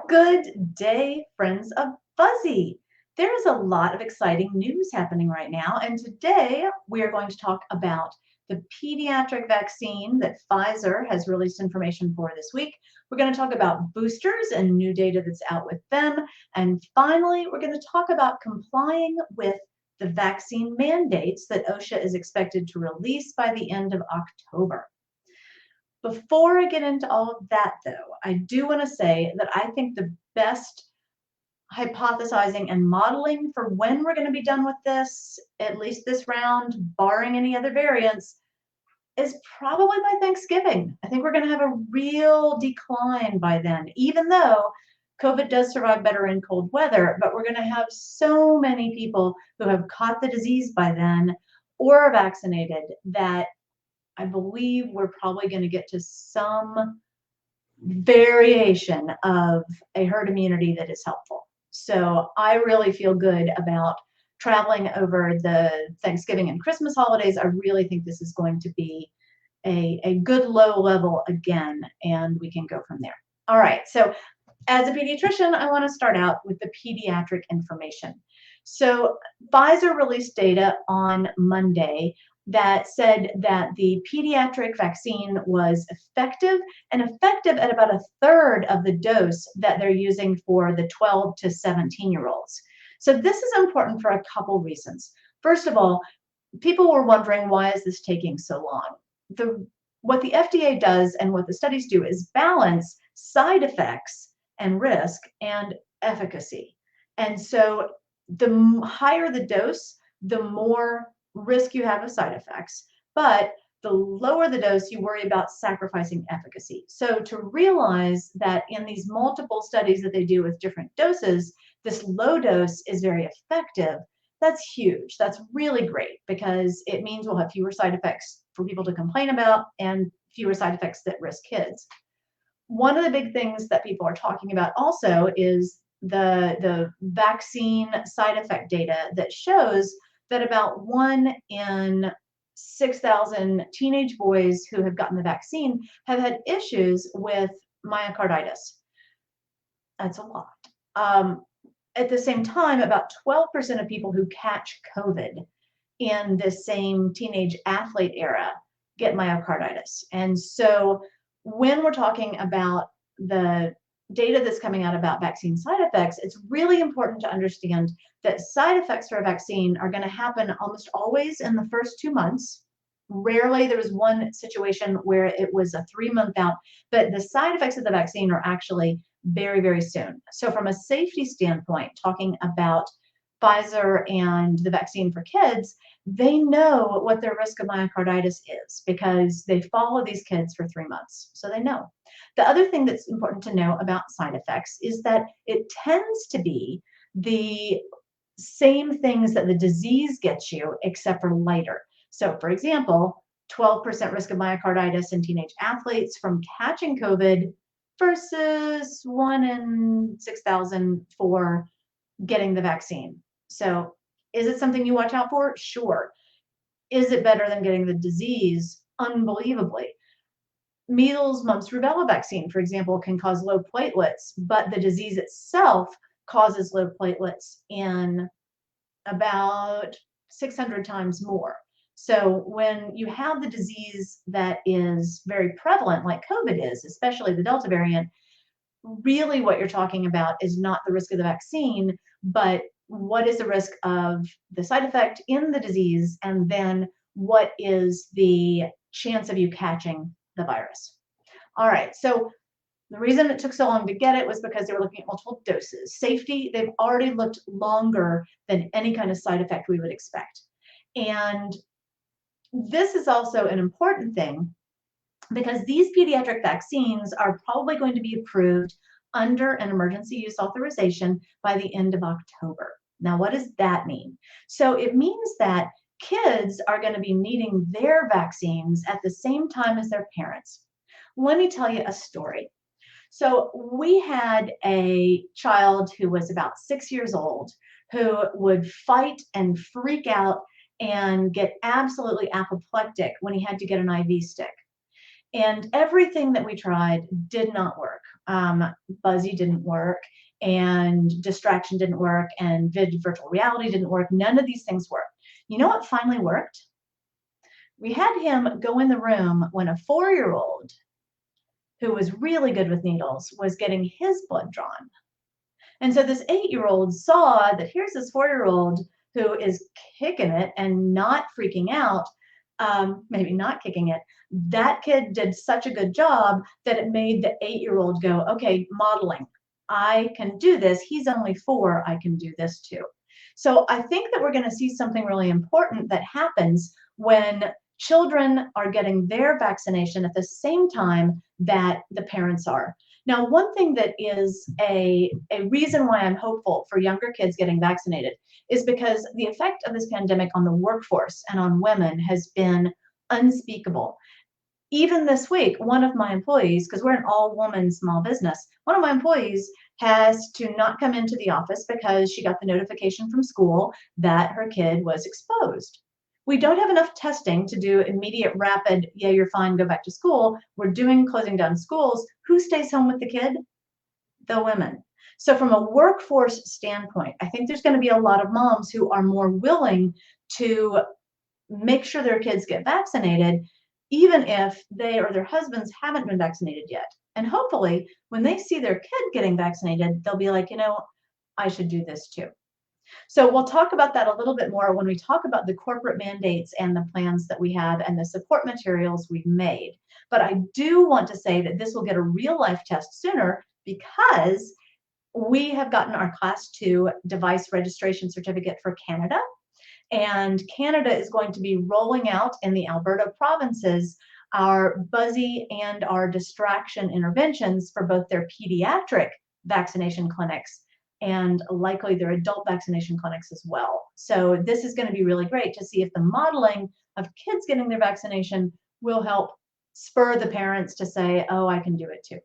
Good day, friends of Buzzy. There is a lot of exciting news happening right now, and today we are going to talk about the pediatric vaccine that Pfizer has released information for this week. We're going to talk about boosters and new data that's out with them, and finally, we're going to talk about complying with the vaccine mandates that OSHA is expected to release by the end of October. Before I get into all of that, though, I do want to say that I think the best hypothesizing and modeling for when we're going to be done with this, at least this round, barring any other variants, is probably by Thanksgiving. I think we're going to have a real decline by then, even though COVID does survive better in cold weather, but we're going to have so many people who have caught the disease by then or are vaccinated that I believe we're probably going to get to some variation of a herd immunity that is helpful. So I really feel good about traveling over the Thanksgiving and Christmas holidays. I really think this is going to be a good low level again, and we can go from there. All right, so as a pediatrician, I want to start out with the pediatric information. So Pfizer released data on Monday that said that the pediatric vaccine was effective at about a third of the dose that they're using for the 12 to 17-year-olds. So this is important for a couple reasons. First of all, people were wondering, why is this taking so long? What the FDA does and what the studies do is balance side effects and risk and efficacy. And so the higher the dose, the more risk you have of side effects, but the lower the dose, you worry about sacrificing efficacy. So to realize that in these multiple studies that they do with different doses, this low dose is very effective, that's huge. That's really great because it means we'll have fewer side effects for people to complain about and fewer side effects that risk kids. One of the big things that people are talking about also is the vaccine side effect data that shows that about 1 in 6,000 teenage boys who have gotten the vaccine have had issues with myocarditis. That's a lot. At the same time, about 12% of people who catch COVID in the same teenage athlete era get myocarditis. And so when we're talking about the data that's coming out about vaccine side effects, it's really important to understand that side effects for a vaccine are going to happen almost always in the first 2 months. Rarely there was one situation where it was a 3-month out, but the side effects of the vaccine are actually very, very soon. So from a safety standpoint, talking about Pfizer and the vaccine for kids, they know what their risk of myocarditis is because they follow these kids for 3 months. So they know. The other thing that's important to know about side effects is that it tends to be the same things that the disease gets you, except for lighter. So for example, 12% risk of myocarditis in teenage athletes from catching COVID versus 1 in 6,000 for getting the vaccine. So is it something you watch out for? Sure. Is it better than getting the disease? Unbelievably. Measles, mumps, rubella vaccine, for example, can cause low platelets, but the disease itself causes low platelets in about 600 times more. So when you have the disease that is very prevalent, like COVID is, especially the Delta variant, really what you're talking about is not the risk of the vaccine, but what is the risk of the side effect in the disease, and then what is the chance of you catching the virus. All right, so the reason it took so long to get it was because they were looking at multiple doses. Safety, they've already looked longer than any kind of side effect we would expect. And this is also an important thing because these pediatric vaccines are probably going to be approved under an emergency use authorization by the end of October. Now, what does that mean? So it means that kids are going to be needing their vaccines at the same time as their parents. Let me tell you a story. So we had a child who was about 6 years old who would fight and freak out and get absolutely apoplectic when he had to get an IV stick. And everything that we tried did not work. Buzzy didn't work, and distraction didn't work, and virtual reality didn't work. None of these things worked. You know what finally worked? We had him go in the room when a 4-year-old who was really good with needles was getting his blood drawn. And so this 8-year-old saw that here's this 4-year-old who is kicking it and not freaking out, maybe not kicking it. That kid did such a good job that it made the 8-year-old go, okay, modeling. I can do this. He's only 4. I can do this too. So I think that we're going to see something really important that happens when children are getting their vaccination at the same time that the parents are. Now, one thing that is a reason why I'm hopeful for younger kids getting vaccinated is because the effect of this pandemic on the workforce and on women has been unspeakable. Even this week, one of my employees, because we're an all-woman small business, one of my employees has to not come into the office because she got the notification from school that her kid was exposed. We don't have enough testing to do immediate, rapid, yeah, you're fine, go back to school. We're doing closing down schools. Who stays home with the kid? The women. So from a workforce standpoint, I think there's going to be a lot of moms who are more willing to make sure their kids get vaccinated, even if they or their husbands haven't been vaccinated yet. And hopefully, when they see their kid getting vaccinated, they'll be like, you know, I should do this too. So we'll talk about that a little bit more when we talk about the corporate mandates and the plans that we have and the support materials we've made. But I do want to say that this will get a real life test sooner because we have gotten our Class 2 device registration certificate for Canada. And Canada is going to be rolling out in the Alberta provinces our Buzzy and our distraction interventions for both their pediatric vaccination clinics and likely their adult vaccination clinics as well. So this is going to be really great to see if the modeling of kids getting their vaccination will help spur the parents to say, oh, I can do it too.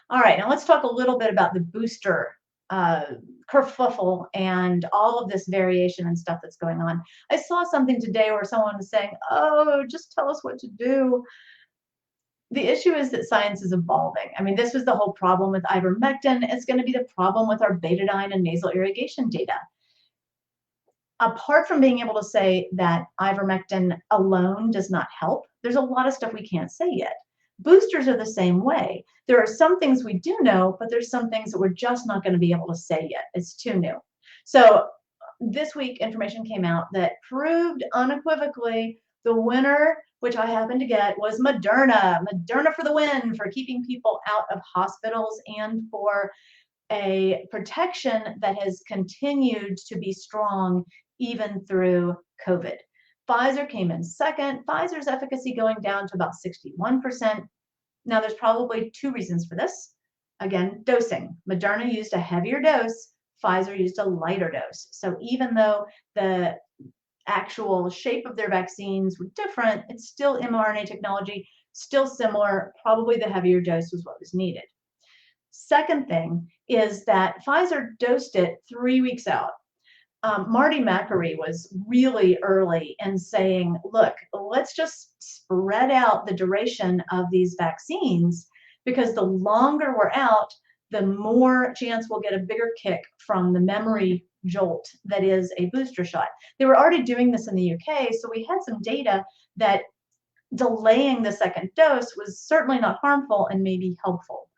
All right, now let's talk a little bit about the booster kerfuffle and all of this variation and stuff that's going on. I saw something today where someone was saying, oh, just tell us what to do. The issue is that science is evolving. I mean, this was the whole problem with ivermectin. It's going to be the problem with our betadine and nasal irrigation data. Apart from being able to say that ivermectin alone does not help, there's a lot of stuff we can't say yet. Boosters are the same way. There are some things we do know, but there's some things that we're just not going to be able to say yet. It's too new. So this week, information came out that proved unequivocally the winner, which I happened to get, was Moderna. Moderna for the win, for keeping people out of hospitals and for a protection that has continued to be strong even through COVID. Pfizer came in second. Pfizer's efficacy going down to about 61%. Now, there's probably 2 reasons for this. Again, dosing. Moderna used a heavier dose. Pfizer used a lighter dose. So even though the actual shape of their vaccines were different, it's still mRNA technology, still similar. Probably the heavier dose was what was needed. Second thing is that Pfizer dosed it 3 weeks out. Marty Makary was really early in saying, look, let's just spread out the duration of these vaccines because the longer we're out, the more chance we'll get a bigger kick from the memory jolt that is a booster shot. They were already doing this in the UK, so we had some data that delaying the second dose was certainly not harmful and maybe helpful.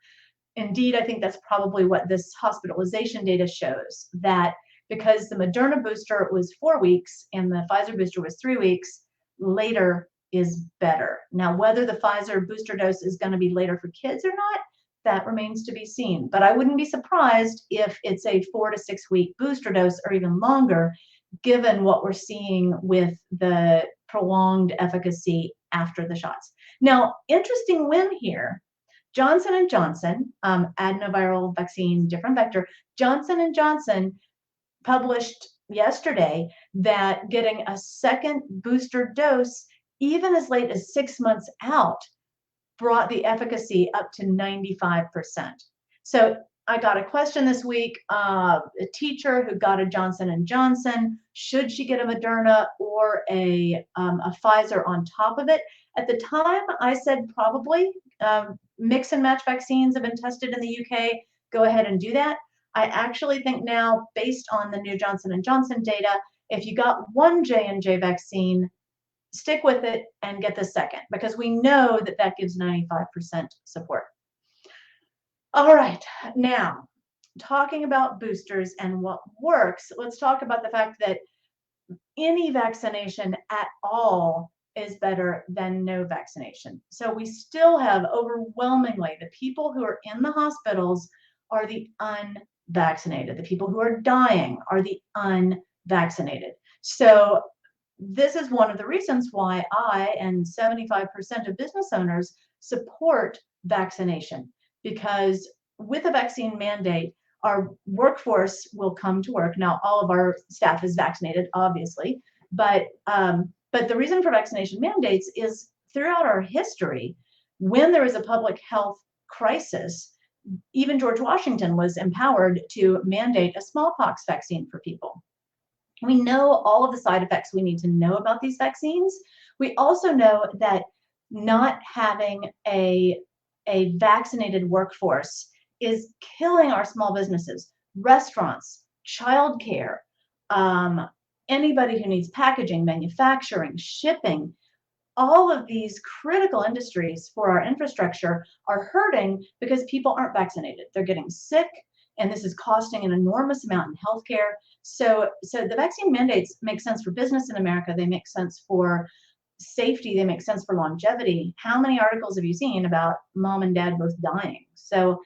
Indeed, I think that's probably what this hospitalization data shows, that because the Moderna booster was 4 weeks and the Pfizer booster was 3 weeks, later is better. Now, whether the Pfizer booster dose is going to be later for kids or not, that remains to be seen. But I wouldn't be surprised if it's a 4 to 6 week booster dose or even longer, given what we're seeing with the prolonged efficacy after the shots. Now, interesting win here. Johnson & Johnson, adenoviral vaccine, different vector. Johnson & Johnson published yesterday that getting a second booster dose, even as late as 6 months out, brought the efficacy up to 95%. So I got a question this week, a teacher who got a Johnson & Johnson, should she get a Moderna or a Pfizer on top of it? At the time, I said probably mix and match vaccines have been tested in the UK, go ahead and do that. I actually think now, based on the new Johnson & Johnson data, if you got one J&J vaccine, stick with it and get the second, because we know that that gives 95% support. All right, now talking about boosters and what works, let's talk about the fact that any vaccination at all is better than no vaccination. So we still have overwhelmingly the people who are in the hospitals are the unvaccinated. The people who are dying are the unvaccinated. So this is one of the reasons why I and 75% of business owners support vaccination, because with a vaccine mandate, our workforce will come to work. Now, all of our staff is vaccinated, obviously, but the reason for vaccination mandates is throughout our history, when there is a public health crisis, even George Washington was empowered to mandate a smallpox vaccine for people. We know all of the side effects we need to know about these vaccines. We also know that not having a vaccinated workforce is killing our small businesses, restaurants, childcare, anybody who needs packaging, manufacturing, shipping. All of these critical industries for our infrastructure are hurting because people aren't vaccinated. They're getting sick, and this is costing an enormous amount in healthcare. So the vaccine mandates make sense for business in America. They make sense for safety. They make sense for longevity. How many articles have you seen about mom and dad both dying? So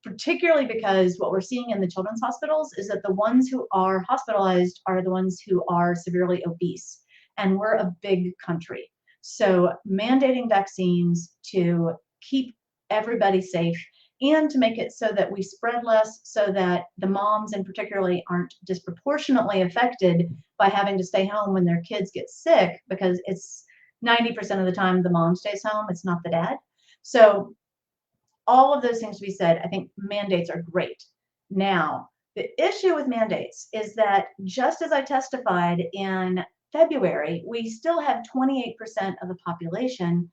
particularly because what we're seeing in the children's hospitals is that the ones who are hospitalized are the ones who are severely obese. And we're a big country. So mandating vaccines to keep everybody safe and to make it so that we spread less, so that the moms in particularly aren't disproportionately affected by having to stay home when their kids get sick, because it's 90% of the time the mom stays home, it's not the dad. So all of those things to be said, I think mandates are great. Now, the issue with mandates is that, just as I testified in February, we still have 28% of the population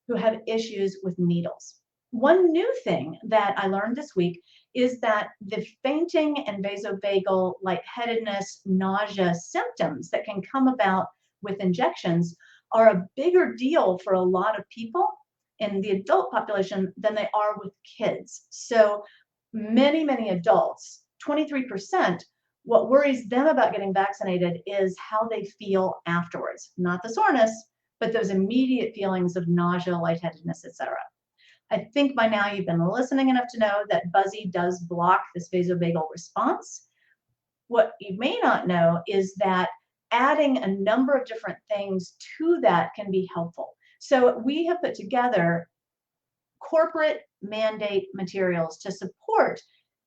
who have issues with needles. One new thing that I learned this week is that the fainting and vasovagal, lightheadedness, nausea symptoms that can come about with injections are a bigger deal for a lot of people in the adult population than they are with kids. So many adults, 23%, what worries them about getting vaccinated is how they feel afterwards, not the soreness, but those immediate feelings of nausea, lightheadedness, etc. I think by now you've been listening enough to know that Buzzy does block this vasovagal response. What you may not know is that adding a number of different things to that can be helpful. So we have put together corporate mandate materials to support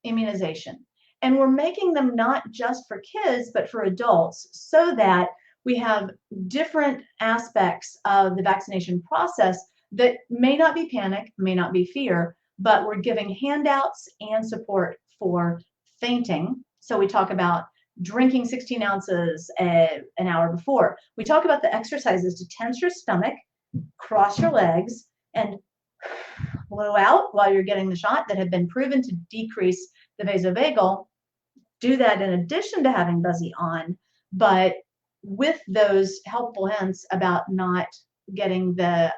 immunization. And we're making them not just for kids, but for adults, so that we have different aspects of the vaccination process that may not be panic, may not be fear, but we're giving handouts and support for fainting. So we talk about drinking 16 ounces an hour before. We talk about the exercises to tense your stomach, cross your legs, and blow out while you're getting the shot, that have been proven to decrease the vasovagal. Do that in addition to having Buzzy on, but with those helpful hints about not getting the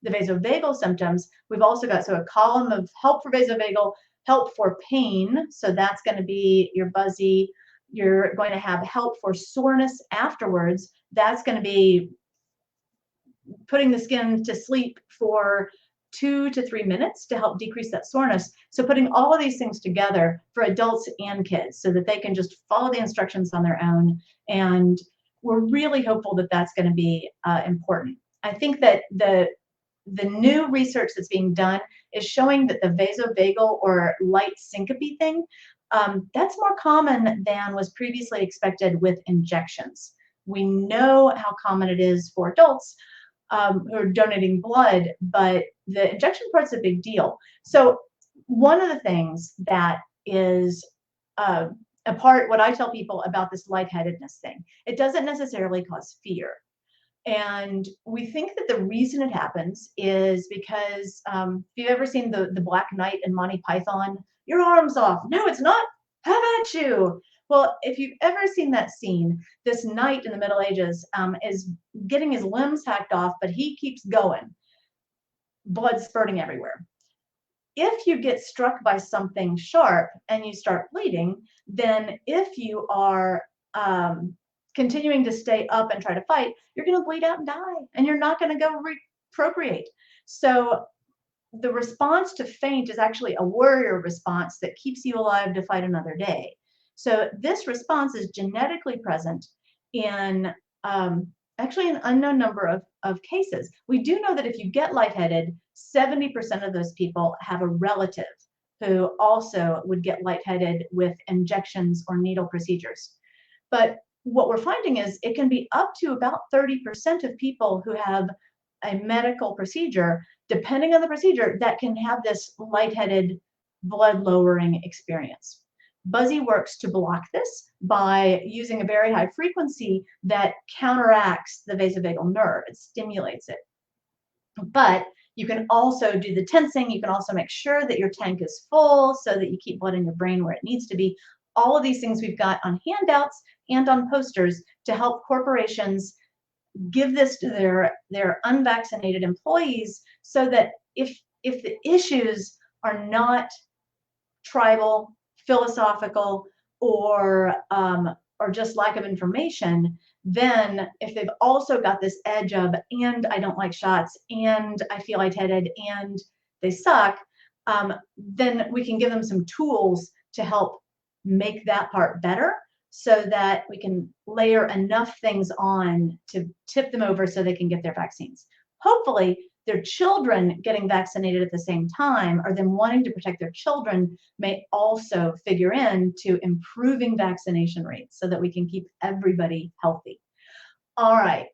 vasovagal symptoms. We've also got a column of help for vasovagal, help for pain. So that's going to be your Buzzy. You're going to have help for soreness afterwards. That's going to be putting the skin to sleep for 2 to 3 minutes to help decrease that soreness. So putting all of these things together for adults and kids so that they can just follow the instructions on their own. And we're really hopeful that that's going to be important. I think that the new research that's being done is showing that the vasovagal or light syncope thing, that's more common than was previously expected with injections. We know how common it is for adults who are donating blood, but the injection part's a big deal. So one of the things that is what I tell people about this lightheadedness thing, it doesn't necessarily cause fear. And we think that the reason it happens is because if you've ever seen the Black Knight and Monty Python, your arm's off. No, it's not. How about you? Well, if you've ever seen that scene, this knight in the Middle Ages is getting his limbs hacked off, but he keeps going. Blood spurting everywhere. If you get struck by something sharp and you start bleeding, then if you are continuing to stay up and try to fight, you're going to bleed out and die, and you're not going to go procreate. So the response to faint is actually a warrior response that keeps you alive to fight another day. So this response is genetically present in actually an unknown number of cases. We do know that if you get lightheaded, 70% of those people have a relative who also would get lightheaded with injections or needle procedures. But what we're finding is it can be up to about 30% of people who have a medical procedure, depending on the procedure, that can have this lightheaded, blood-lowering experience. Buzzy works to block this by using a very high frequency that counteracts the vasovagal nerve. It stimulates it. But you can also do the tensing. You can also make sure that your tank is full so that you keep blood in your brain where it needs to be. All of these things we've got on handouts and on posters to help corporations give this to their unvaccinated employees, so that if the issues are not tribal, philosophical, or just lack of information, then if they've also got this edge of, and I don't like shots, and I feel lightheaded, and they suck, then we can give them some tools to help make that part better, so that we can layer enough things on to tip them over so they can get their vaccines. Hopefully, their children getting vaccinated at the same time, or them wanting to protect their children, may also figure into improving vaccination rates so that we can keep everybody healthy. All right.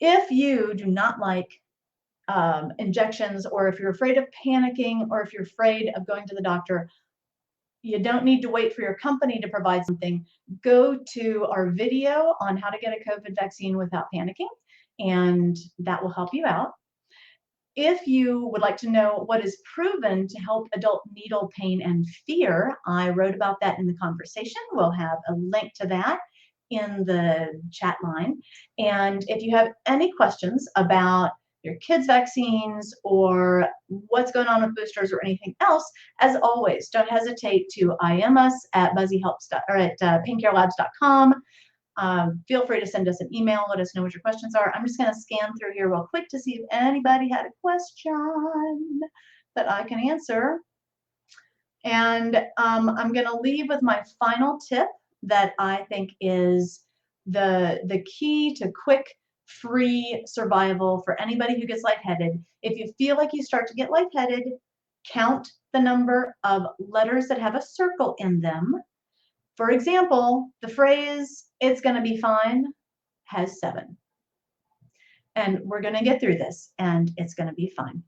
If you do not like injections, or if you're afraid of panicking, or if you're afraid of going to the doctor, you don't need to wait for your company to provide something. Go to our video on how to get a COVID vaccine without panicking, and that will help you out. If you would like to know what is proven to help adult needle pain and fear, I wrote about that in the conversation. We'll have a link to that in the chat line. And if you have any questions about your kids' vaccines or what's going on with boosters or anything else, as always, don't hesitate to IM us at buzzyhelps or at paincarelabs.com. Feel free to send us an email. Let us know what your questions are. I'm just going to scan through here real quick to see if anybody had a question that I can answer. And I'm going to leave with my final tip that I think is the key to quick, free survival for anybody who gets lightheaded. If you feel like you start to get lightheaded, count the number of letters that have a circle in them. For example, the phrase, "it's going to be fine," has 7. And we're going to get through this, and it's going to be fine.